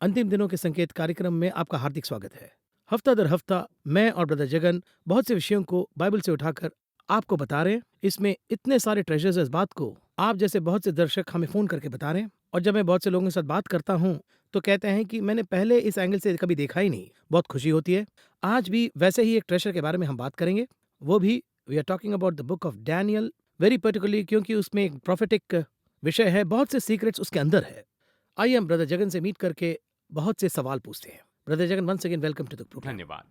अंतिम दिनों के संकेत कार्यक्रम में आपका हार्दिक स्वागत है। हफ्ता दर हफ्ता मैं और ब्रदर जगन बहुत से विषयों को बाइबल से उठाकर आपको बता रहे हैं। इसमें इतने सारे ट्रेजर्स इस बात को आप जैसे बहुत से दर्शक हमें फोन करके बता रहे हैं, और जब मैं बहुत से लोगों के साथ बात करता हूं तो कहते हैं कि मैंने पहले इस एंगल से कभी देखा ही नहीं। बहुत खुशी होती है। आज भी वैसे ही एक ट्रेजर के बारे में हम बात करेंगे। वो भी we are talking about the book of Daniel, very particularly क्योंकि उसमें एक प्रोफेटिक विषय है, बहुत से सीक्रेट्स उसके अंदर है। आइए हम ब्रदर जगन से मीट करके बहुत से सवाल पूछते हैं। Brother Jagan, once again welcome to the program. धन्यवाद।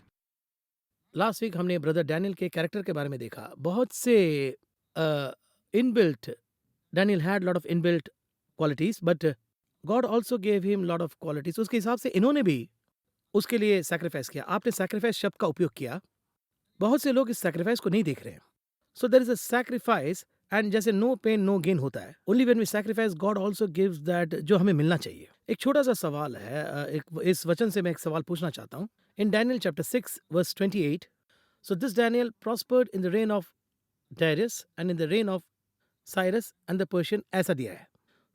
लास्ट वीक हमने ब्रदर डैनियल के कैरेक्टर के बारे में देखा। बहुत से inbuilt, Daniel had lot of inbuilt qualities, but God also gave him lot of qualities. उसके हिसाब से इन्होंने भी उसके लिए सैक्रिफाइस किया। आपने सैक्रिफाइस शब्द का उपयोग किया। बहुत से लोग इस सैक्रिफाइस को नहीं देख रहे हैं। So there is a sacrifice, and जैसे नो पेन नो गेन होता है, only when we sacrifice God also gives that जो हमें मिलना चाहिए। एक छोटा सा सवाल है, एक इस वचन से मैं एक सवाल पूछना चाहता हूँ। In Daniel chapter 6 verse 28, so this Daniel prospered in the reign of Darius and in the reign of Cyrus and the Persian, ऐसा दिया है।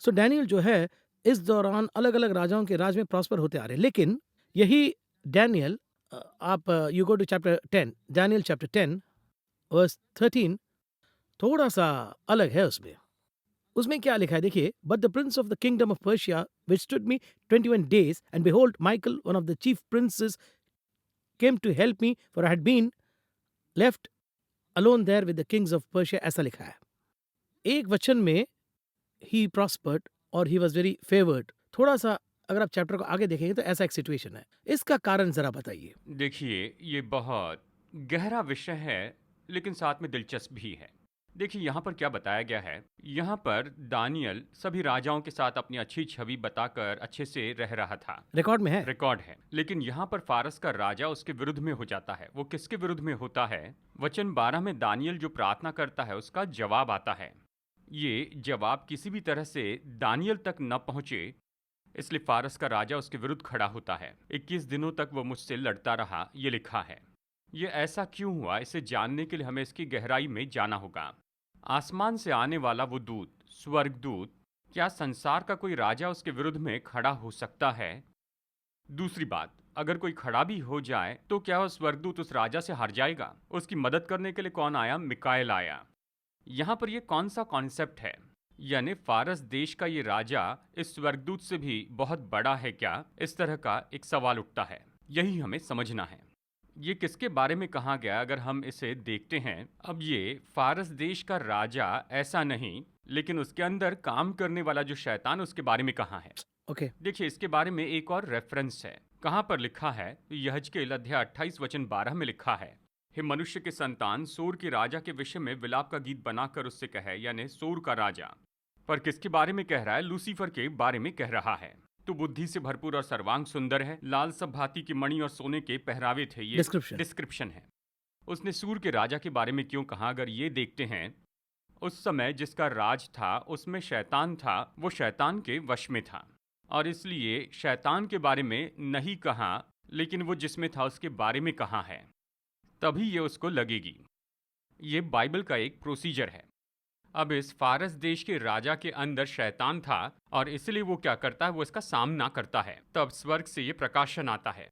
सो डैनियल जो है इस दौरान अलग अलग राजाओं के राज में प्रॉस्पर होते आ रहे हैं। लेकिन यही डैनियल, आप you go to chapter 10, Daniel chapter 10 verse 13, थोड़ा सा अलग है। उसमें उसमें क्या लिखा है देखिए। But the prince of the kingdom of Persia which stood me 21 days, and behold Michael one of the chief princes came to help me, for I had been left alone there with the kings of Persia, ऐसा लिखा है। एक वचन में ही prospered और he was very favoured. थोड़ा सा अगर आप चैप्टर को आगे देखेंगे तो ऐसा एक सिचुएशन है। इसका कारण जरा बताइए। देखिए, ये बहुत गहरा विषय है, लेकिन साथ में दिलचस्प भी है। देखिए, यहाँ पर क्या बताया गया है। यहाँ पर दानियल सभी राजाओं के साथ अपनी अच्छी छवि बताकर अच्छे से रह रहा था। रिकॉर्ड में है। रिकॉर्ड है। लेकिन यहाँ पर फारस का राजा उसके विरुद्ध में हो जाता है। वो किसके विरुद्ध में होता है? वचन 12 में दानियल जो प्रार्थना करता है उसका जवाब आता है। ये जवाब किसी भी तरह से दानियल तक न पहुंचे, इसलिए फारस का राजा उसके विरुद्ध खड़ा होता है। 21 दिनों तक वो मुझसे लड़ता रहा, ये लिखा है। ये ऐसा क्यों हुआ, इसे जानने के लिए हमें इसकी गहराई में जाना होगा। आसमान से आने वाला वो दूत, स्वर्गदूत, क्या संसार का कोई राजा उसके विरुद्ध में खड़ा हो सकता है? दूसरी बात, अगर कोई खड़ा भी हो जाए तो क्या वो स्वर्गदूत उस राजा से हार जाएगा? उसकी मदद करने के लिए कौन आया? मिकाएल आया। यहाँ पर ये कौन सा कॉन्सेप्ट है? यानी फारस देश का ये राजा इस स्वर्गदूत से भी बहुत बड़ा है क्या? इस तरह का एक सवाल उठता है। यही हमें समझना है। ये किसके बारे में कहा गया अगर हम इसे देखते हैं। अब ये फारस देश का राजा ऐसा नहीं, लेकिन उसके अंदर काम करने वाला जो शैतान, उसके बारे में कहा है। ओके। देखिए, इसके बारे में एक और रेफरेंस है। कहाँ पर लिखा है? यहजकेल अध्याय 28 वचन 12 में लिखा है, हे मनुष्य के संतान, सोर के राजा के विषय में विलाप का गीत बनाकर उससे कहे, यानी सोर का राजा। पर किसके बारे में कह रहा है? लूसीफर के बारे में कह रहा है। तो बुद्धि से भरपूर और सर्वांग सुंदर है, लाल सब भांति की मणि और सोने के पहरावे थे। ये डिस्क्रिप्शन है। उसने सूर के राजा के बारे में क्यों कहा? अगर ये देखते हैं, उस समय जिसका राज था उसमें शैतान था, वो शैतान के वश में था, और इसलिए शैतान के बारे में नहीं कहा, लेकिन वो जिसमें था उसके बारे में कहा है, तभी ये उसको लगेगी। ये बाइबल का एक प्रोसीजर है। अब इस फारस देश के राजा के अंदर शैतान था, और इसलिए वो क्या करता है? वो इसका सामना करता है। तब स्वर्ग से ये प्रकाशन आता है।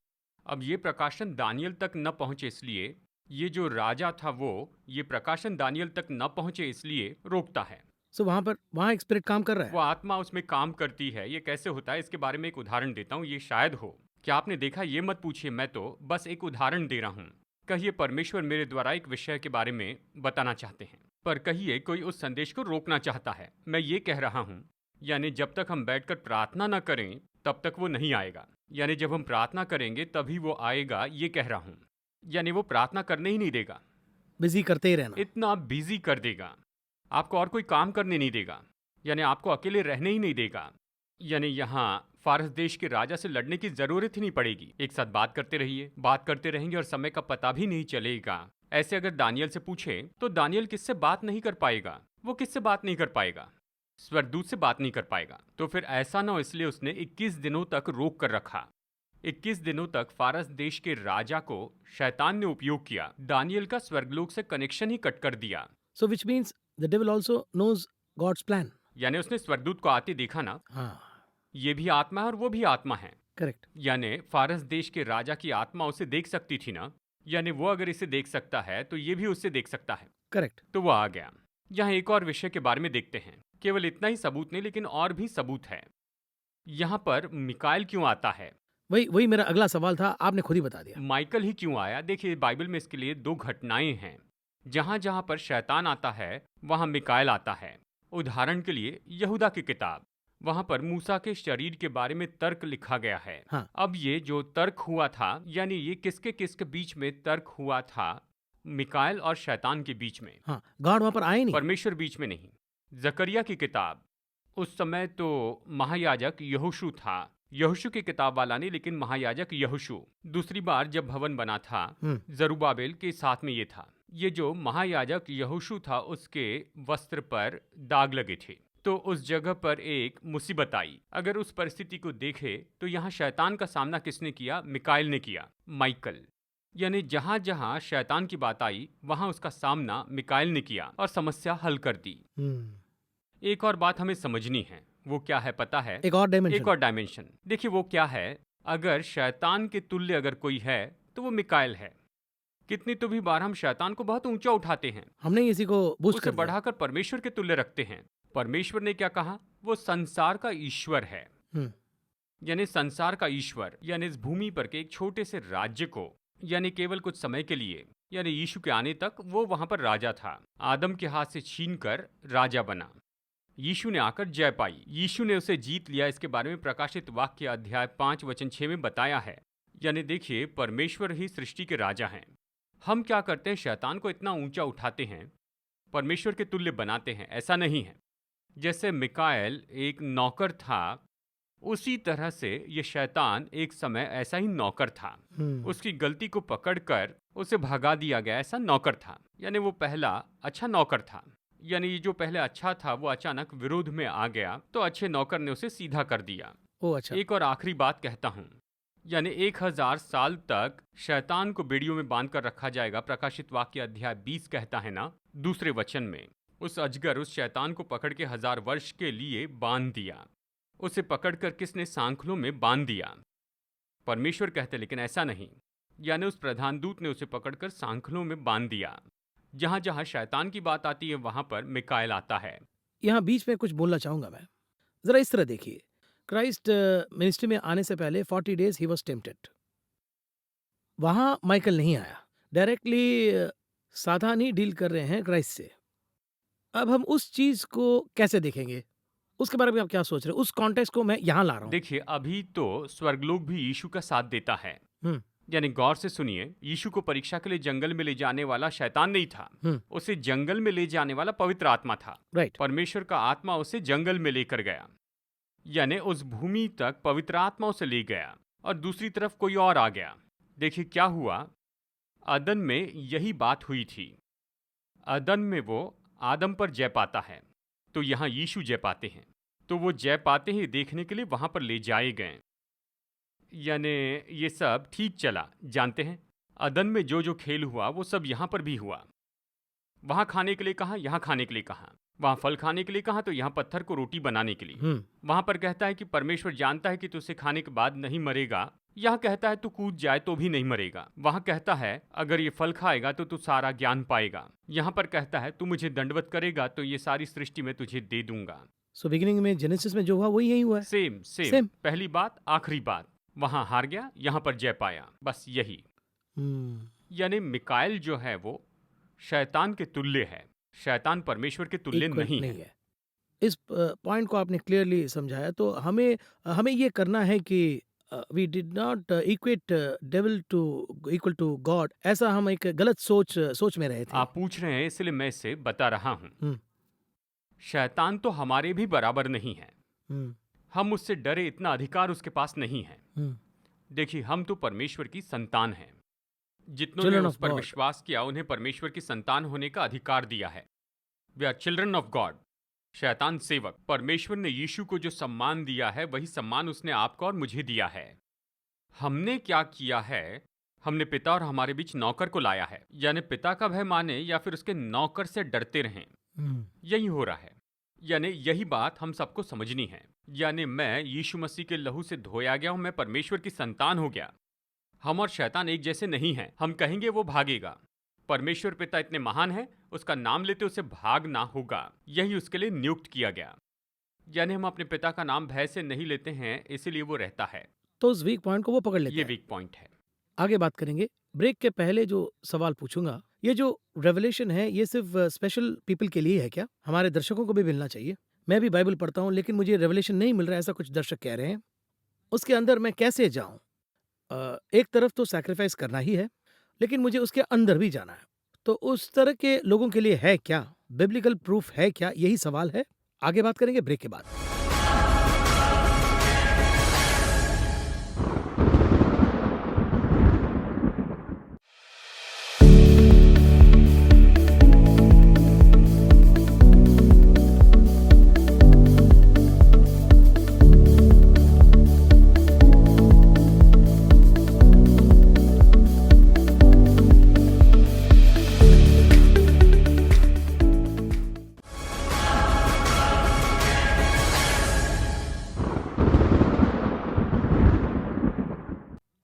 अब ये प्रकाशन दानियल तक न पहुंचे, इसलिए ये जो राजा था वो ये प्रकाशन दानियल तक न पहुंचे इसलिए रोकता है। सो वहां एक स्पिरिट काम कर रहा वो है। आत्मा उसमें काम करती है। ये कैसे होता है, इसके बारे में एक उदाहरण देता हूँ। ये शायद हो, क्या आपने देखा? ये मत पूछिए, मैं तो बस एक उदाहरण दे रहा हूँ। कहिए परमेश्वर मेरे द्वारा एक विषय के बारे में बताना चाहते हैं, पर कहिए कोई उस संदेश को रोकना चाहता है। मैं ये कह रहा हूँ, यानी जब तक हम बैठकर प्रार्थना न करें तब तक वो नहीं आएगा, यानी जब हम प्रार्थना करेंगे तभी वो आएगा, ये कह रहा हूँ। यानी वो प्रार्थना करने ही नहीं देगा, बिजी करते ही रहना। इतना बिजी कर देगा, आपको और कोई काम करने नहीं देगा, यानी आपको अकेले रहने ही नहीं देगा। यानी यहाँ फारस देश के राजा से लड़ने की जरूरत ही नहीं पड़ेगी। एक साथ बात करते रहिए, बात करते रहेंगे और समय का पता भी नहीं चलेगा। ऐसे अगर दानियल से पूछे तो दानियल किससे बात नहीं कर पाएगा? वो किससे बात नहीं कर पाएगा? स्वर्गदूत से बात नहीं कर पाएगा। तो फिर ऐसा ना हो, इसलिए उसने 21 दिनों तक रोक कर रखा। 21 दिनों तक फारस देश के राजा को शैतान ने उपयोग किया, दानियल का स्वर्गलोक से कनेक्शन ही कट कर दिया। So which means the devil also knows God's plan. यानी उसने स्वर्गदूत को आते देखा ना, हाँ। ये भी आत्मा है और वो भी आत्मा है। करेक्ट। यानी फारस देश के राजा की आत्मा उसे देख सकती थी ना, यानी वो अगर इसे देख सकता है तो ये भी उससे देख सकता है। करेक्ट। तो वो आ गया। यहाँ एक और विषय के बारे में देखते हैं। केवल इतना ही सबूत नहीं, लेकिन और भी सबूत है। यहाँ पर मिकाएल क्यों आता है, वही वही मेरा अगला सवाल था, आपने खुद ही बता दिया। माइकल ही क्यों आया? देखिए, बाइबल में इसके लिए दो घटनाएं हैं। जहां जहां पर शैतान आता है वहां मिकाएल आता है। उदाहरण के लिए यहूदा की किताब, वहां पर मूसा के शरीर के बारे में तर्क लिखा गया है। हाँ। अब ये जो तर्क हुआ था, यानी ये किसके किसके बीच में तर्क हुआ था? मिकाएल और शैतान के बीच में। हाँ, गॉड वहाँ पर आए नहीं। परमेश्वर बीच में नहीं। जकरिया की किताब, उस समय तो महायाजक यहोशू था। यहोशू की किताब वाला नहीं, लेकिन महायाजक यहोशू। दूसरी बार जब भवन बना था जरुब्बाबेल के साथ में ये था। ये जो महायाजक यहोशू था उसके वस्त्र पर दाग लगे थे। तो उस जगह पर एक मुसीबत आई। अगर उस परिस्थिति को देखे तो यहाँ शैतान का सामना किसने किया? मिकाएल ने किया, माइकल। यानी जहां जहां शैतान की बात आई वहां उसका सामना मिकाएल ने किया और समस्या हल कर दी। एक और बात हमें समझनी है, वो क्या है पता है? एक और डायमेंशन। एक और डायमेंशन। देखिए वो क्या है? अगर शैतान के तुल्य अगर कोई है तो वो मिकाएल है। कितनी तो भी बार हम शैतान को बहुत ऊंचा उठाते हैं, हमने इसी को बूस्ट उसे कर दिया। बढ़ाकर परमेश्वर के तुल्य रखते हैं। परमेश्वर ने क्या कहा? वो संसार का ईश्वर है। यानी संसार का ईश्वर, यानी इस भूमि पर के एक छोटे से राज्य को, यानी केवल कुछ समय के लिए, यानी यीशु के आने तक वो वहां पर राजा था। आदम के हाथ से छीनकर राजा बना। यीशु ने आकर जय पाई, यीशु ने उसे जीत लिया। इसके बारे में प्रकाशित वाक्य अध्याय 5 वचन 6 में बताया है। यानी देखिए, परमेश्वर ही सृष्टि के राजा हैं। हम क्या करते हैं? शैतान को इतना ऊंचा उठाते हैं, परमेश्वर के तुल्य बनाते हैं। ऐसा नहीं है। जैसे मिकाएल एक नौकर था, उसी तरह से ये शैतान एक समय ऐसा ही नौकर था। उसकी गलती को पकड़कर उसे भगा दिया गया। ऐसा नौकर था, यानी वो पहला अच्छा नौकर था। यानी ये जो पहले अच्छा था वो अचानक विरोध में आ गया, तो अच्छे नौकर ने उसे सीधा कर दिया। ओ अच्छा। एक और आखिरी बात कहता हूँ, यानी 1000 साल तक शैतान को बेड़ियों में बांध कर रखा जाएगा। प्रकाशित वाक्य अध्याय 20 कहता है ना, दूसरे वचन में, उस अजगर, उस शैतान को पकड़ के 1000 वर्ष के लिए बांध दिया। उसे पकड़कर किसने? सांखलों में बांध दिया। परमेश्वर कहते लेकिन ऐसा नहीं, यानी उस प्रधान दूत ने उसे पकड़कर सांखलों में बांध दिया। जहां जहां शैतान की बात आती है वहां पर मिकाएल आता है। यहाँ बीच में कुछ बोलना चाहूंगा मैं। जरा इस तरह देखिए, क्राइस्ट मिनिस्ट्री में आने से पहले 40 डेज ही वॉज टेम्प्टेड। वहां माइकल नहीं आया, डायरेक्टली साधान ही डील कर रहे हैं क्राइस्ट से। अब हम उस चीज को कैसे देखेंगे, उसके बारे में आप क्या सोच रहे हैं? उस कॉन्टेक्स्ट को मैं यहाँ ला रहा हूँ। देखिए, अभी तो स्वर्गलोक भी यीशु का साथ देता है। यानी गौर से सुनिए, यीशु को परीक्षा के लिए जंगल में ले जाने वाला शैतान नहीं था, उसे जंगल में ले जाने वाला पवित्र आत्मा था। राइट। परमेश्वर का आत्मा उसे जंगल में लेकर गया, यानी उस भूमि तक पवित्र आत्मा उसे ले गया। और दूसरी तरफ कोई और आ गया। देखिए क्या हुआ, अदन में यही बात हुई थी। अदन में वो आदम पर जय पाता है, तो यहाँ यीशु जय पाते हैं। तो वो जय पाते ही देखने के लिए वहां पर ले जाए गए। यानी ये सब ठीक चला। जानते हैं, अदन में जो जो खेल हुआ वो सब यहाँ पर भी हुआ। वहां खाने के लिए कहा, यहाँ खाने के लिए कहा। वहां फल खाने के लिए कहा, तो यहाँ पत्थर को रोटी बनाने के लिए। वहां पर कहता है कि परमेश्वर जानता है कि तू उसे खाने के बाद नहीं मरेगा। यहाँ कहता है तू कूद जाए तो भी नहीं मरेगा। वहां कहता है अगर ये फल खाएगा तो तू सारा ज्ञान पाएगा। यहाँ पर कहता है तू मुझे दंडवत करेगा तो ये सारी सृष्टि में तुझे दे दूंगा। सो बिगिनिंग में जेनेसिस में जो हुआ वही यही हुआ है। सेम। पहली बात, आखिरी बात। वहां हार गया, यहाँ पर जय पाया, बस यही। यानी मिकाएल जो है वो शैतान के तुल्य है, शैतान परमेश्वर के तुल्य नहीं है। इस पॉइंट को आपने क्लियरली समझाया। तो हमें ये करना है कि we did not equate devil to equal to God. ऐसा हम एक गलत सोच में रहे थे। आप पूछ रहे हैं इसलिए मैं इसे बता रहा हूँ। शैतान तो हमारे भी बराबर नहीं है। हम उससे डरे इतना अधिकार उसके पास नहीं है। देखिए, हम तो परमेश्वर की संतान हैं। जितनों ने उस पर विश्वास किया उन्हें परमेश्वर की संतान होने का अधिकार दिया है। वे आर चिल्ड्रन ऑफ गॉड। शैतान सेवक। परमेश्वर ने यीशु को जो सम्मान दिया है वही सम्मान उसने आपको और मुझे दिया है। हमने क्या किया है? हमने पिता और हमारे बीच नौकर को लाया है। यानी पिता का भय माने या फिर उसके नौकर से डरते रहें। यही हो रहा है। यानी यही बात हम सबको समझनी है। यानी मैं यीशु मसीह के लहू से धोया गया हूं, मैं परमेश्वर की संतान हो गया। हम और शैतान एक जैसे नहीं हैं। हम कहेंगे वो भागेगा। परमेश्वर पिता इतने महान है, उसका नाम लेते उसे भागना होगा। यही उसके लिए नियुक्त किया गया। यानी हम अपने पिता का नाम भय से नहीं लेते हैं, इसीलिए वो रहता है। तो उस वीक पॉइंट को वो पकड़ लेता ये है। वीक पॉइंट है। आगे बात करेंगे। ब्रेक के पहले जो सवाल पूछूंगा, ये जो रेवलेशन है ये सिर्फ स्पेशल पीपल के लिए है क्या? हमारे दर्शकों को भी मिलना चाहिए। मैं भी बाइबल पढ़ता हूँ लेकिन मुझे रेवलेशन नहीं मिल रहा है, ऐसा कुछ दर्शक कह रहे हैं। उसके अंदर मैं कैसे जाऊं? एक तरफ तो सैक्रिफाइस करना ही है, लेकिन मुझे उसके अंदर भी जाना है। तो उस तरह के लोगों के लिए है क्या? बिब्लिकल प्रूफ है क्या? यही सवाल है। आगे बात करेंगे ब्रेक के बाद।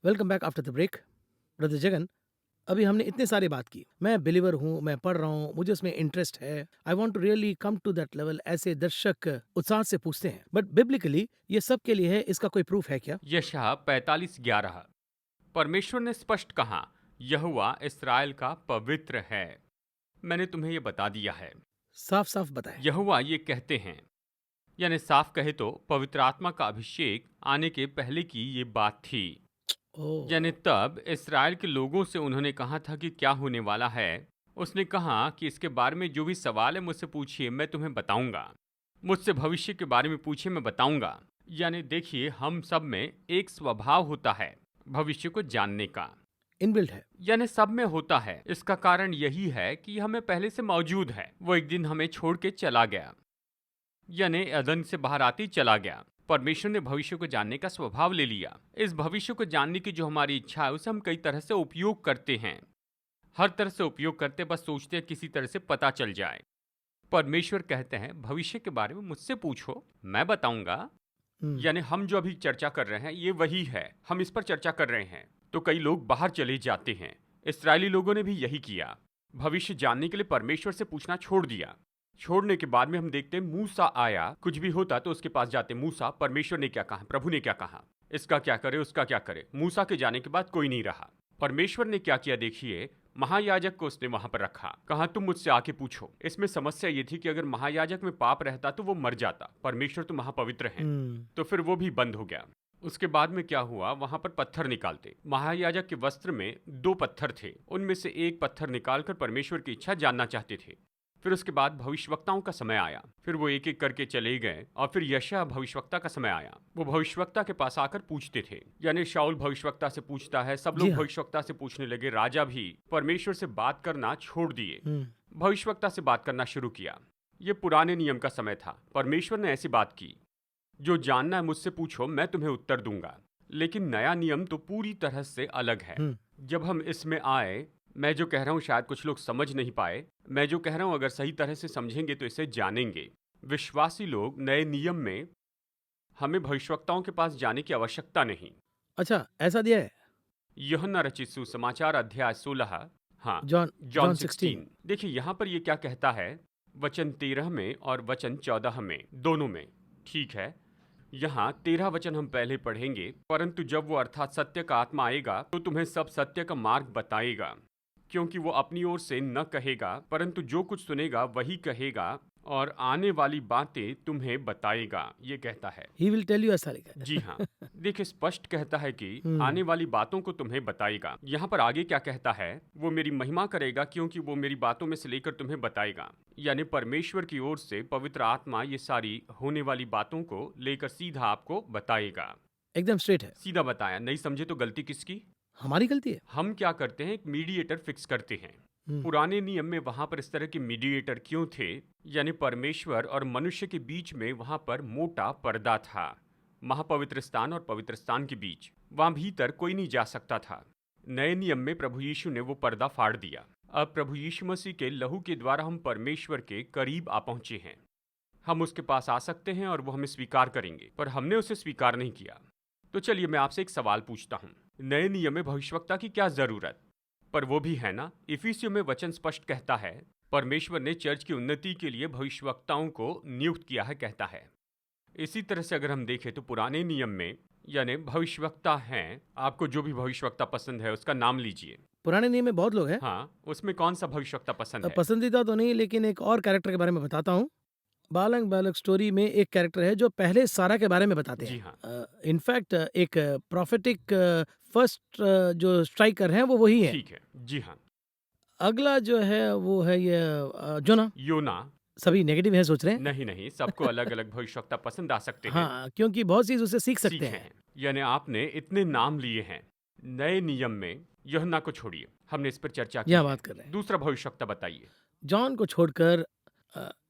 Welcome back after the break. Brother Jagan, अभी हमने इतने सारी बात की। मैं बिलीवर हूँ, मैं पढ़ रहा हूँ, मुझे उसमें इंटरेस्ट है। I want to really come to that level, ऐसे दर्शक उत्साह से पूछते हैं। बट बिब्लिकली ये सब के लिए है, इसका कोई प्रूफ है क्या? यशायाह 45:11 परमेश्वर ने स्पष्ट कहा, यहोवा इस्राएल का पवित्र है। मैंने तुम्हें ये बता दिया है। साफ साफ बताएं। यहोवा ये कहते हैं, यानी साफ कहे तो पवित्र आत्मा का अभिषेक आने के पहले की ये बात थी। ओह, यानी तब इस्राएल के लोगों से उन्होंने कहा था कि क्या होने वाला है। उसने कहा कि इसके बारे में जो भी सवाल है मुझसे पूछिए, मैं तुम्हें बताऊंगा। मुझसे भविष्य के बारे में पूछिए, मैं बताऊंगा। यानी देखिए, हम सब में एक स्वभाव होता है भविष्य को जानने का। इनबिल्ट है। यानी सब में होता है। इसका कारण यही है कि हमें पहले से मौजूद है। वो एक दिन हमें छोड़ के चला गया, यानी अदन से बाहर आते ही चला गया। परमेश्वर ने भविष्य को जानने का स्वभाव ले लिया। इस भविष्य को जानने की जो हमारी इच्छा है उसे हम कई तरह से उपयोग करते हैं। हर तरह से उपयोग करते, बस सोचते हैं किसी तरह से पता चल जाए। परमेश्वर कहते हैं भविष्य के बारे में मुझसे पूछो, मैं बताऊंगा। यानी हम जो अभी चर्चा कर रहे हैं ये वही है, हम इस पर चर्चा कर रहे हैं। तो कई लोग बाहर चले जाते हैं। इस्राएली लोगों ने भी यही किया। भविष्य जानने के लिए परमेश्वर से पूछना छोड़ दिया। छोड़ने के बाद में हम देखते हैं मूसा आया। कुछ भी होता तो उसके पास जाते, मूसा परमेश्वर ने क्या कहा, प्रभु ने क्या कहा, इसका क्या करे, उसका क्या करे। मूसा के जाने के बाद कोई नहीं रहा। परमेश्वर ने क्या किया देखिए, महायाजक को उसने वहां पर रखा, कहा तुम मुझसे आके पूछो। इसमें समस्या ये थी कि अगर महायाजक में पाप रहता तो वो मर जाता। परमेश्वर तो महापवित्र है, तो फिर वो भी बंद हो गया। उसके बाद में क्या हुआ, वहां पर पत्थर निकालते। महायाजक के वस्त्र में 2 पत्थर थे, उनमें से एक पत्थर निकालकर परमेश्वर की इच्छा जानना चाहते थे। फिर उसके बाद भविष्यवक्ताओं का समय आया। फिर वो एक एक करके चले गए और फिर यशायाह भविष्यवक्ता का समय आया। वो भविष्यवक्ता के पास आकर पूछते थे। यानी शाऊल भविष्यवक्ता से पूछता है, सब लोग भविष्यवक्ता से पूछने लगे। राजा भी परमेश्वर से बात करना छोड़ दिए, भविष्यवक्ता से बात करना शुरू किया। ये पुराने नियम का समय था। परमेश्वर ने ऐसी बात की, जो जानना है मुझसे पूछो, मैं तुम्हें उत्तर दूंगा। लेकिन नया नियम तो पूरी तरह से अलग है। जब हम इसमें आए, मैं जो कह रहा हूँ शायद कुछ लोग समझ नहीं पाए। मैं जो कह रहा हूँ अगर सही तरह से समझेंगे तो इसे जानेंगे। विश्वासी लोग नए नियम में हमें भविष्यवक्ताओं के पास जाने की आवश्यकता नहीं। अच्छा, ऐसा दिया है यूहन्ना रचित सुसमाचार अध्याय 16, हाँ जॉन 16। देखिए यहाँ पर ये क्या कहता है, वचन 13 में और वचन 14 में, दोनों में। ठीक है, यहाँ 13 वचन हम पहले पढ़ेंगे। परंतु जब वो अर्थात सत्य का आत्मा आएगा तो तुम्हें सब सत्य का मार्ग बताएगा, क्योंकि वो अपनी ओर से न कहेगा, परंतु जो कुछ सुनेगा वही कहेगा और आने वाली बातें तुम्हें बताएगा, ये कहता है। ही विल टेल यू, ऐसा लिखा है। जी हाँ, देखिए स्पष्ट कहता है कि आने वाली बातों को तुम्हें बताएगा। यहाँ पर आगे क्या कहता है, वो मेरी महिमा करेगा क्योंकि वो मेरी बातों में से लेकर तुम्हें बताएगा। यानी परमेश्वर की ओर से पवित्र आत्मा ये सारी होने वाली बातों को लेकर सीधा आपको बताएगा। एकदम स्ट्रेट है। सीधा बताया। नहीं समझे तो गलती किसकी? हमारी गलती है। हम क्या करते हैं, एक मीडिएटर फिक्स करते हैं। पुराने नियम में वहां पर इस तरह के मीडिएटर क्यों थे? यानी परमेश्वर और मनुष्य के बीच में वहां पर मोटा पर्दा था, महापवित्र स्थान और पवित्र स्थान के बीच। वहां भीतर कोई नहीं जा सकता था। नए नियम में प्रभु यीशु ने वो पर्दा फाड़ दिया। अब प्रभु यीशु मसीह के लहू के द्वारा हम परमेश्वर के करीब आ पहुंचे हैं। हम उसके पास आ सकते हैं और वो हमें स्वीकार करेंगे, पर हमने उसे स्वीकार नहीं किया। तो चलिए मैं आपसे एक सवाल पूछता हूँ, नए नियम में भविष्यवक्ता की क्या जरूरत? पर वो भी है ना, इफिसियों में वचन स्पष्ट कहता है परमेश्वर ने चर्च की उन्नति के लिए भविष्यवक्ताओं को नियुक्त किया है, कहता है। इसी तरह से अगर हम देखें तो पुराने नियम में यानी भविष्यवक्ता हैं, आपको जो भी भविष्यवक्ता पसंद है उसका नाम लीजिए। पुराने नियम में बहुत लोग हैं। हाँ, उसमें कौन सा भविष्यवक्ता पसंद है? पसंदीदा तो नहीं, लेकिन एक और कैरेक्टर के बारे में बताता हूँ। बालक बालक स्टोरी में एक कैरेक्टर है जो पहले सारा के बारे में बताते जी हैं। हाँ। इनफैक्ट एक प्रोफेटिक फर्स्ट जो स्ट्राइकर हैं वो वही है। ठीक है। जी हाँ। अगला जो है वो है ये जोना। योना। सभी नेगेटिव है सोच रहे हैं। नहीं नहीं, सबको अलग अलग भविष्यवक्ता पसंद आ सकते हैं। हाँ, क्योंकि बहुत चीज़ उससे सीख सकते सीखे हैं। हैं, यानी आपने इतने नाम लिए हैं। नए नियम में यूहन्ना को छोड़िए, हमने इस पर चर्चा की यहाँ है। बात कर रहे हैं। दूसरा भविष्यवक्ता बताइए। जॉन को छोड़कर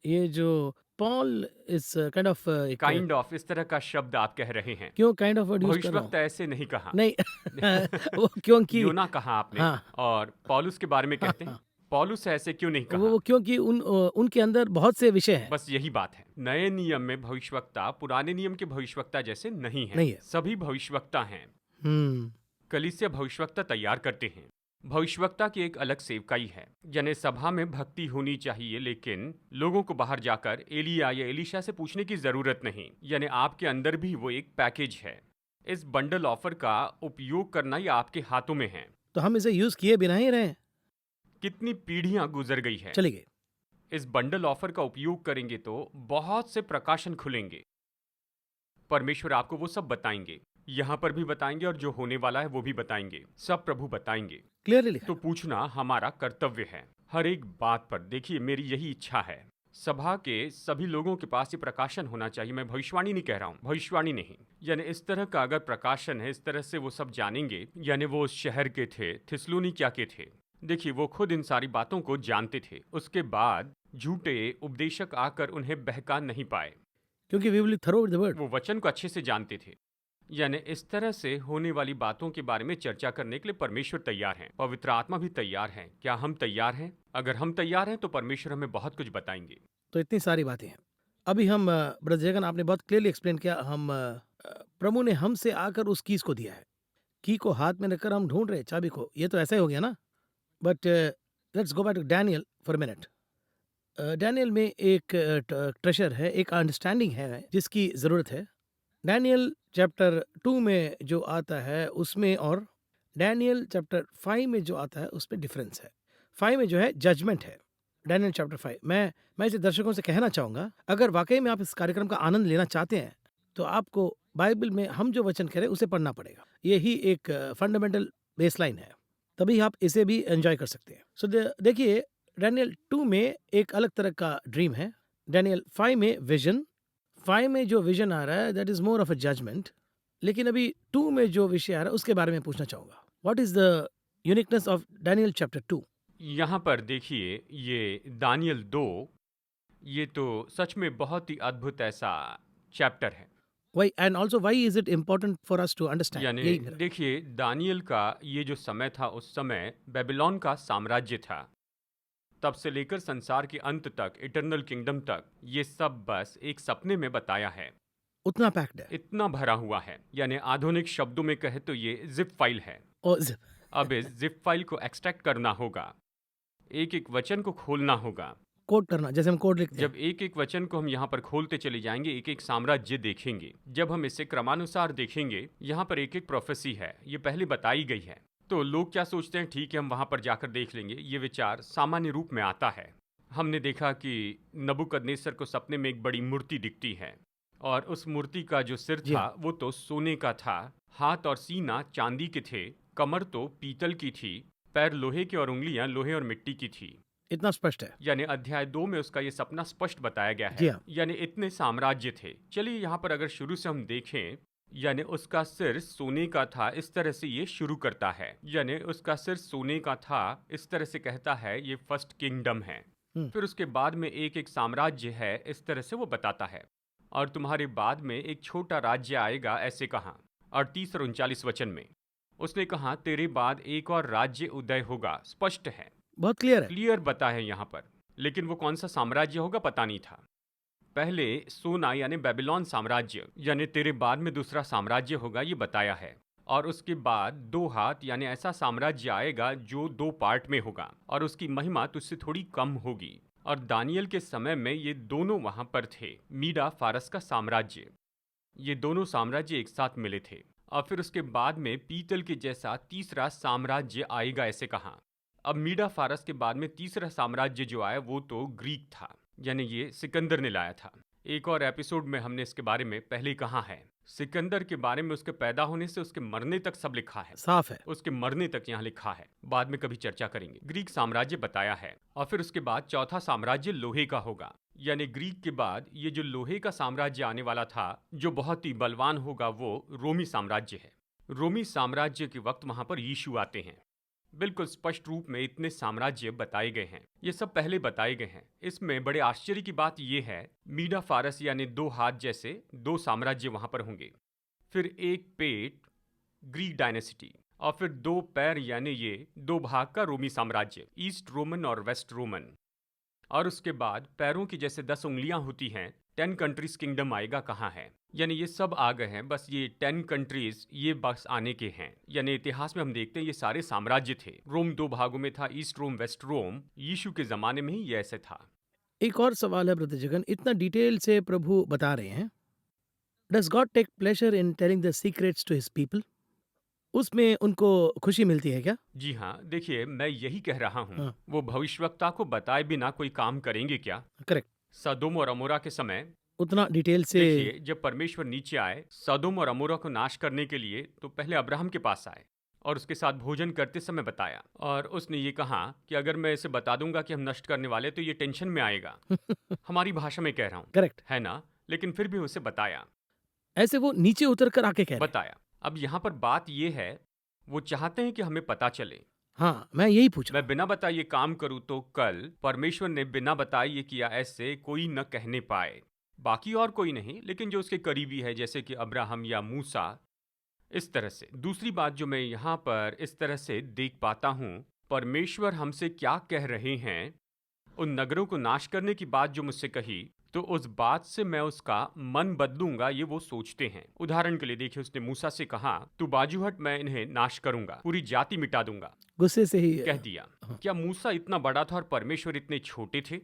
ये जो पॉल इस काइंड ऑफ एक काइंड ऑफ इस तरह का शब्द आप कह रहे हैं। क्यों काइंड ऑफ वर्ड यूज़ कर रहा हूँ? भविष्यवक्ता ऐसे नहीं कहा। नहीं वो क्योंकि योना कहा आपने, हाँ, और पौलुस के बारे में हाँ, कहते हैं। हाँ। पौलुस ऐसे क्यों नहीं कहा? वो क्योंकि उनके अंदर बहुत से विषय हैं। बस यही बात है। नए नियम में भविष्यवक्ता पुराने नियम के भविष्यवक्ता जैसे नहीं है। नहीं है। सभी भविष्यवक्ता हैं। हुँ। कलीसिया भविष्यवक्ता तैयार करते हैं। भविष्यवक्ता की एक अलग सेवकाई है, यानी सभा में भक्ति होनी चाहिए, लेकिन लोगों को बाहर जाकर एलिया या एलीशा से पूछने की जरूरत नहीं। यानी आपके अंदर भी वो एक पैकेज है। इस बंडल ऑफर का उपयोग करना ये आपके हाथों में है। तो हम इसे यूज़ किए बिना ही रहें? कितनी पीढ़ियां गुजर गई है। चली गई। इस बंडल ऑफर का उपयोग करेंगे तो बहुत से प्रकाशन खुलेंगे। परमेश्वर आपको वो सब बताएंगे, यहाँ पर भी बताएंगे और जो होने वाला है वो भी बताएंगे। सब प्रभु बताएंगे। क्लियरली लिखा तो है। पूछना हमारा कर्तव्य है। हर एक बात पर देखिए, मेरी यही इच्छा है, सभा के सभी लोगों के पास ये प्रकाशन होना चाहिए। मैं भविष्यवाणी नहीं कह रहा हूँ, भविष्यवाणी नहीं, यानी इस तरह का अगर प्रकाशन है, इस तरह से वो सब जानेंगे। यानी वो उस शहर के थे, थिस्सलुनीकिया के थे। देखिए, वो खुद इन सारी बातों को जानते थे। उसके बाद झूठे उपदेशक आकर उन्हें बहका नहीं पाए, क्योंकि we will thorough with the word. वो वचन को अच्छे से जानते थे। यानी इस तरह से होने वाली बातों के बारे में चर्चा करने के लिए परमेश्वर तैयार हैं, पवित्र आत्मा भी तैयार है। क्या हम तैयार हैं? अगर हम तैयार हैं तो परमेश्वर हमें बहुत कुछ बताएंगे। तो इतनी सारी बातें हैं। अभी हम ब्रदर जगन आपने बहुत क्लियरली एक्सप्लेन किया। हम प्रभु ने हमसे आकर उस कीज़ को दिया है। की को हाथ में रखकर हम ढूँढ रहे हैं चाबी को। ये तो ऐसा ही हो गया ना? But let's go back to Daniel for a minute. Daniel में एक ट्रेजर है, एक अंडरस्टैंडिंग है जिसकी ज़रूरत है। डैनियल चैप्टर 2 में जो आता है उसमें और डैनियल चैप्टर 5 में जो आता है उसमें डिफरेंस है। 5 में जो है जजमेंट है। डैनियल चैप्टर 5 मैं इसे दर्शकों से कहना चाहूँगा, अगर वाकई में आप इस कार्यक्रम का आनंद लेना चाहते हैं तो आपको बाइबल में हम जो वचन कह रहे हैं उसे पढ़ना पड़ेगा। यही एक फंडामेंटल बेसलाइन है, तभी आप इसे भी एंजॉय कर सकते हैं। सो देखिए, डैनियल 2 में एक अलग तरह का ड्रीम है। डैनियल 5 में विजन। 5 में जो विजन आ रहा है that is more of a judgement. लेकिन अभी 2 में जो विषय आ रहा है उसके बारे में पूछना चाहूंगा। What is the uniqueness of Daniel chapter 2? यहाँ पर देखिए, ये दानियल 2, ये तो सच में बहुत ही अद्भुत ऐसा चैप्टर है। Why and also why is it important for us to understand? यानी यही मेरा देखिए, दानियल का ये जो समय था, उस समय बेबीलोन का साम्राज्य था। तब से लेकर संसार के अंत तक, इटर्नल किंगडम तक, ये सब बस एक सपने में बताया है। उतना पैक्ड है। इतना भरा हुआ है, यानी आधुनिक शब्दों में कहे तो ये जिप फाइल है। और अब इस जिप फाइल को एक्सट्रैक्ट करना होगा, एक एक वचन को खोलना होगा। कोड करना, जैसे हम कोड लिखते हैं। जब एक एक वचन को हम यहाँ पर खोलते चले जाएंगे, एक एक साम्राज्य देखेंगे। जब हम इसे क्रमानुसार देखेंगे, यहाँ पर एक एक प्रोफेसी है, ये पहले बताई गई है। तो लोग क्या सोचते हैं, ठीक है हम वहाँ पर जाकर देख लेंगे। ये विचार सामान्य रूप में आता है। हमने देखा कि नबूकदनेस्सर को सपने में एक बड़ी मूर्ति दिखती है, और उस मूर्ति का जो सिर जी था हाँ। वो तो सोने का था, हाथ और सीना चांदी के थे, कमर तो पीतल की थी, पैर लोहे के और उंगलियां लोहे और मिट्टी की थी। इतना स्पष्ट है। यानी अध्याय 2 में उसका ये सपना स्पष्ट बताया गया जी है। हाँ। यानी इतने साम्राज्य थे। चलिए यहाँ पर अगर शुरू से हम देखें, यानी उसका सिर सोने का था, इस तरह से ये शुरू करता है। यानी उसका सिर सोने का था, इस तरह से कहता है ये फर्स्ट किंगडम है। फिर उसके बाद में एक एक साम्राज्य है, इस तरह से वो बताता है। और तुम्हारे बाद में एक छोटा राज्य आएगा, ऐसे कहा 38 और 39 वचन में। उसने कहा तेरे बाद एक और राज्य उदय होगा। स्पष्ट है, बहुत क्लियर है। क्लियर बता है यहाँ पर। लेकिन वो कौन सा साम्राज्य होगा पता नहीं था। पहले सोना यानी बेबीलोन साम्राज्य यानी तेरे बाद में दूसरा साम्राज्य होगा, ये बताया है। और उसके बाद 2 हाथ यानी ऐसा साम्राज्य आएगा जो 2 पार्ट में होगा और उसकी महिमा तुझसे थोड़ी कम होगी। और दानियल के समय में ये दोनों वहां पर थे, मीडा फारस का साम्राज्य। ये दोनों साम्राज्य एक साथ मिले थे। और फिर उसके बाद में पीतल के जैसा तीसरा साम्राज्य आएगा, ऐसे कहा। अब मीडा फारस के बाद में तीसरा साम्राज्य जो आया वो तो ग्रीक था, यानी ये सिकंदर ने लाया था। एक और एपिसोड में हमने इसके बारे में पहले ही कहा है। सिकंदर के बारे में उसके पैदा होने से उसके मरने तक सब लिखा है, साफ है। उसके मरने तक यहाँ लिखा है। बाद में कभी चर्चा करेंगे। ग्रीक साम्राज्य बताया है। और फिर उसके बाद चौथा साम्राज्य लोहे का होगा, यानी ग्रीक के बाद ये जो लोहे का साम्राज्य आने वाला था जो बहुत ही बलवान होगा, वो रोमी साम्राज्य है। रोमी साम्राज्य के वक्त वहां पर यीशु आते हैं। बिल्कुल स्पष्ट रूप में इतने साम्राज्य बताए गए हैं, ये सब पहले बताए गए हैं। इसमें बड़े आश्चर्य की बात यह है, मीडा फारस यानी 2 हाथ जैसे 2 साम्राज्य वहां पर होंगे। फिर एक पेट ग्रीक डायनेसिटी, और फिर 2 पैर यानी ये 2 भाग का रोमी साम्राज्य, ईस्ट रोमन और वेस्ट रोमन। और उसके बाद पैरों की जैसे 10 उंगलियां होती हैं, 10 कंट्रीज किंगडम आएगा, कहाँ है। यानी ये सब आ गए हैं, बस ये 10 कंट्रीज ये बस आने के हैं। यानी इतिहास में हम देखते हैं ये सारे साम्राज्य थे। रोम 2 भागों में था, ईस्ट रोम वेस्ट रोम। यीशु के जमाने में ही ये ऐसे था। एक और सवाल है ब्रदर जगन, इतना डिटेल से प्रभु बता रहे हैं, does God take pleasure in telling the secrets to his people? उसमें उनको खुशी मिलती है क्या? जी हाँ, देखिए मैं यही कह रहा हूँ, हाँ। वो भविष्यवक्ता को बताए बिना कोई काम करेंगे क्या? करेक्ट। सदोम और अमोरा के समय उतना डिटेल से देखिए, जब परमेश्वर नीचे आए सदोम और अमोरा को नाश करने के लिए, तो पहले अब्राहम के पास आए और उसके साथ भोजन करते समय बताया। और उसने ये कहा कि अगर मैं इसे बता दूंगा कि हम नष्ट करने वाले, तो ये टेंशन में आएगा। हमारी भाषा में कह रहा हूँ, करेक्ट है ना? लेकिन फिर भी उसे बताया, ऐसे वो नीचे उतर कर आके कह रहे हैं। बताया। अब यहाँ पर बात ये है, वो चाहते हैं कि हमें पता चले। हाँ, मैं यही पूछ रहा मैं बिना बताए ये काम करूँ तो कल परमेश्वर ने बिना बताए ये किया, ऐसे कोई न कहने पाए। बाकी और कोई नहीं, लेकिन जो उसके करीबी है, जैसे कि अब्राहम या मूसा, इस तरह से। दूसरी बात जो मैं यहाँ पर इस तरह से देख पाता हूँ, परमेश्वर हमसे क्या कह रहे हैं। उन नगरों को नाश करने की बात जो मुझसे कही, तो उस बात से मैं उसका मन बदलूंगा, ये वो सोचते हैं। उदाहरण के लिए देखिए, उसने मूसा से कहा, तू बाजू हट, मैं इन्हें नाश करूंगा, पूरी जाति मिटा दूंगा। गुस्से से ही कह दिया। हाँ। क्या मूसा इतना बड़ा था और परमेश्वर इतने छोटे थे?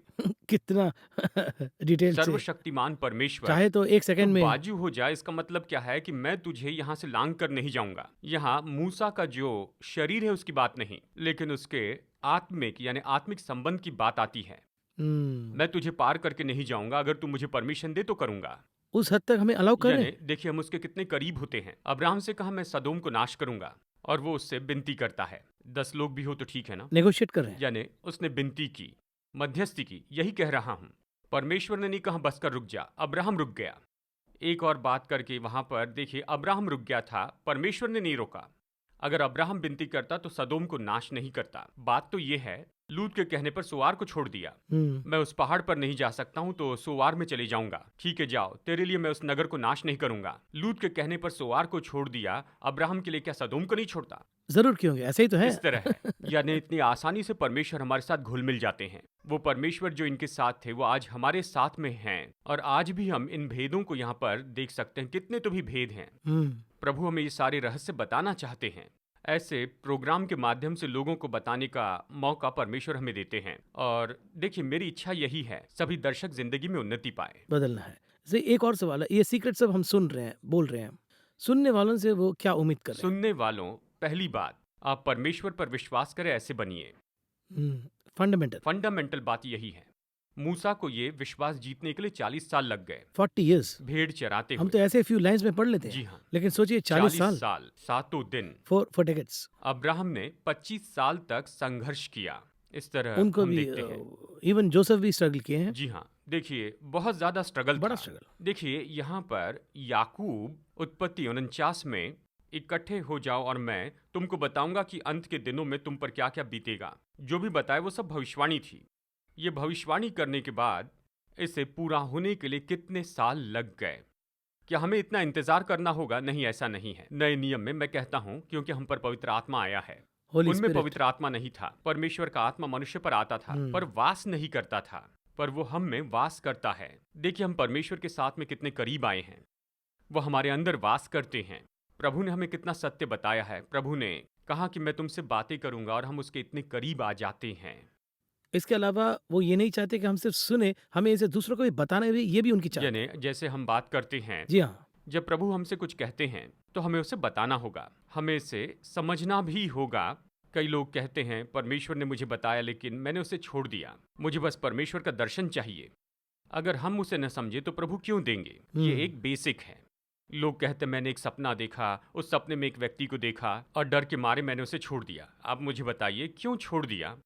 कितना डिटेल से, सर्वशक्तिमान परमेश्वर चाहे तो एक तो सेकंड में। बाजू हो जाए, इसका मतलब क्या है कि मैं तुझे यहाँ से लांग कर नहीं जाऊंगा। यहाँ मूसा का जो शरीर है उसकी बात नहीं, लेकिन उसके आत्मिक यानी आत्मिक संबंध की बात आती है। मैं तुझे पार करके नहीं जाऊंगा, अगर तू मुझे परमिशन दे तो करूंगा। उस हद तक हमें अलाउ कर रहे यानी हैं। देखिए, हम उसके कितने करीब होते हैं। अब्राहम से कहा, मैं सदोम को नाश करूंगा, और वो उससे विनती करता है। 10 लोग भी हो तो ठीक है ना, नेगोशिएट कर रहे हैं। यानी उसने विनती की, मध्यस्थी की। यही कह रहा हूं, परमेश्वर ने नहीं कहा बस कर रुक जा, अब्राहम रुक गया। एक और बात करके वहां पर देखिए, अब्राहम रुक गया था, परमेश्वर ने नहीं रोका। अगर अब्राहम विनती करता तो सदोम को नाश नहीं करता। बात तो ये है, लूत के कहने पर सोआर को छोड़ दिया। मैं उस पहाड़ पर नहीं जा सकता हूं, तो सोआर में चले जाऊंगा। ठीक है, जाओ, तेरे लिए मैं उस नगर को नाश नहीं करूंगा। लूत के कहने पर सोआर को छोड़ दिया, अब्राहम के लिए क्या सदोम को नहीं छोड़ता? जरूर क्यों, ऐसे ही तो है। इस तरह है। यानी इतनी आसानी से परमेश्वर हमारे साथ घुल मिल जाते हैं। वो परमेश्वर जो इनके साथ थे, वो आज हमारे साथ में हैं। और आज भी हम इन भेदों को यहाँ पर देख सकते हैं। कितने तो भी भेद हैं। प्रभु हमें ये सारे रहस्य बताना चाहते हैं। ऐसे प्रोग्राम के माध्यम से लोगों को बताने का मौका परमेश्वर हमें देते हैं। और देखिए, मेरी इच्छा यही है, सभी दर्शक जिंदगी में उन्नति पाए। बदलना है। जैसे एक और सवाल है, ये सीक्रेट सब हम सुन रहे हैं, बोल रहे हैं, सुनने वालों से वो क्या उम्मीद कर रहे सुनने वालों, पहली बात, आप परमेश्वर पर विश्वास करें, ऐसे बनिए। हैं? फंडामेंटल बात यही है। मूसा को ये विश्वास जीतने के लिए 40 साल लग गए, 40 इयर्स। भेड़ चराते हम हुए। तो ऐसे फ्यू लाइंस में पढ़ लेते जी हैं, हाँ, लेकिन सोचिए 40 साल, 7 दिन। For decades. अब्राहम ने 25 साल तक संघर्ष किया। इस तरह उनको हम भी देखते हैं। इवन जोसेफ भी स्ट्रगल किए हैं। जी हाँ, देखिए, बहुत ज्यादा स्ट्रगल बड़ा था। स्ट्रगल। देखिए, यहाँ पर याकूब उत्पत्ति 49 में, इकट्ठे हो जाओ और मैं तुमको बताऊंगा कि अंत के दिनों में तुम पर क्या क्या बीतेगा। जो भी बताए वो सब भविष्यवाणी थी। ये भविष्यवाणी करने के बाद इसे पूरा होने के लिए कितने साल लग गए। क्या हमें इतना इंतजार करना होगा? नहीं, ऐसा नहीं है। नए नियम में मैं कहता हूँ, क्योंकि हम पर पवित्र आत्मा आया है। होली उनमें स्पिरिट। पवित्र आत्मा नहीं था। परमेश्वर का आत्मा मनुष्य पर आता था, पर वास नहीं करता था। पर वो हम में वास करता है। देखिए, हम परमेश्वर के साथ में कितने करीब आए हैं। वो हमारे अंदर वास करते हैं। प्रभु ने हमें कितना सत्य बताया है। प्रभु ने कहा कि मैं तुमसे बातें करूंगा, और हम उसके इतने करीब आ जाते हैं। इसके अलावा वो ये नहीं चाहते कि हम सिर्फ़ सुनें, हमें इसे दूसरों को भी बताना भी, ये भी उनकी चाहत यानी है। जैसे हम बात करते हैं, जी हाँ। जब प्रभु हमसे कुछ कहते हैं तो हमें उसे बताना होगा, हमें इसे समझना भी होगा। कई लोग कहते हैं परमेश्वर ने मुझे बताया लेकिन मैंने उसे छोड़ दिया, मुझे बस परमेश्वर का दर्शन चाहिए। अगर हम उसे न समझे तो प्रभु क्यों देंगे? ये हुँ। एक बेसिक है। लोग कहते मैंने एक सपना देखा, उस सपने में एक व्यक्ति को देखा और डर के मारे मैंने उसे छोड़ दिया। आप मुझे बताइए क्यों छोड़ दिया?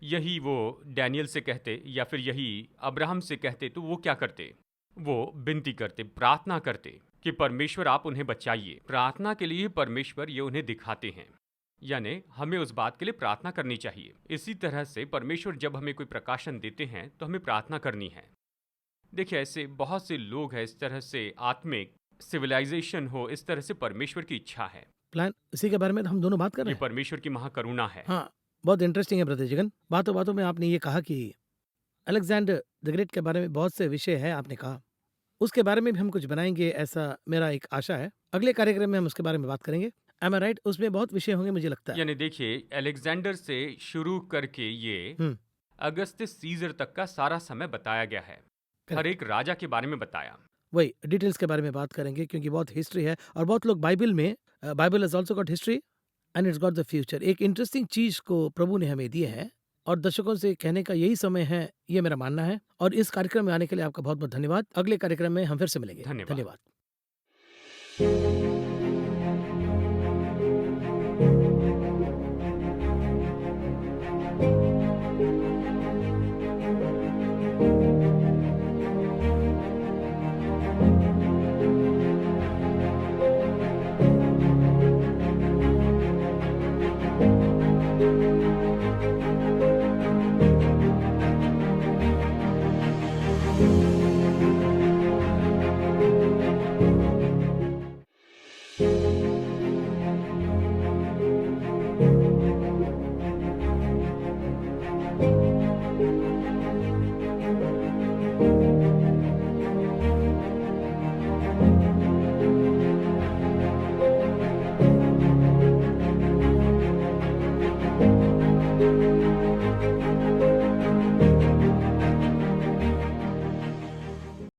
यही वो डैनियल से कहते या फिर यही अब्राहम से कहते तो वो क्या करते? वो विनती करते, प्रार्थना करते कि परमेश्वर आप उन्हें बचाइए। प्रार्थना के लिए परमेश्वर ये उन्हें दिखाते हैं, यानी हमें उस बात के लिए प्रार्थना करनी चाहिए। इसी तरह से परमेश्वर जब हमें कोई प्रकाशन देते हैं तो हमें प्रार्थना करनी है। देखिए, ऐसे बहुत से लोग हैं, इस तरह से आत्मिक सिविलाइजेशन हो, इस तरह से परमेश्वर की इच्छा है। प्लान इसी के बारे में हम दोनों बात कर ये रहे हैं। परमेश्वर की महाकरुणा है। हाँ, बहुत इंटरेस्टिंग है ब्रदर जिगन। बातों-बातों में आपने ये कहा कि अलेक्जेंडर द ग्रेट के बारे में बहुत से विषय हैं आपने कहा। उसके बारे में भी हम कुछ बनाएँगे, ऐसा मेरा एक आशा है। अगले कार्यक्रम में हम उसके बारे में बात करेंगे। एम आई राइट? उसमें बहुत विषय होंगे मुझे लगता है। यानी देखिए, अलेक्जेंडर से शुरू करके ये हुँ, अगस्तिस सीजर तक का सारा समय बताया गया है। हर करेक्ट। एक राजा के बारे में बताया। वही डिटेल्स के बारे में बात करेंगे क्योंकि बहुत हिस्ट्री है और बहुत लोग बाइबल में Bible has also got history and it's got the future. एक इंटरेस्टिंग चीज़ को प्रभु ने हमें दिए हैं और दर्शकों से कहने का यही समय है, ये मेरा मानना है और इस कार्यक्रम में आने के लिए आपका बहुत-बहुत धन्यवाद। अगले कार्यक्रम में हम फिर से मिलेंगे। धन्यवाद। धन्यवाद।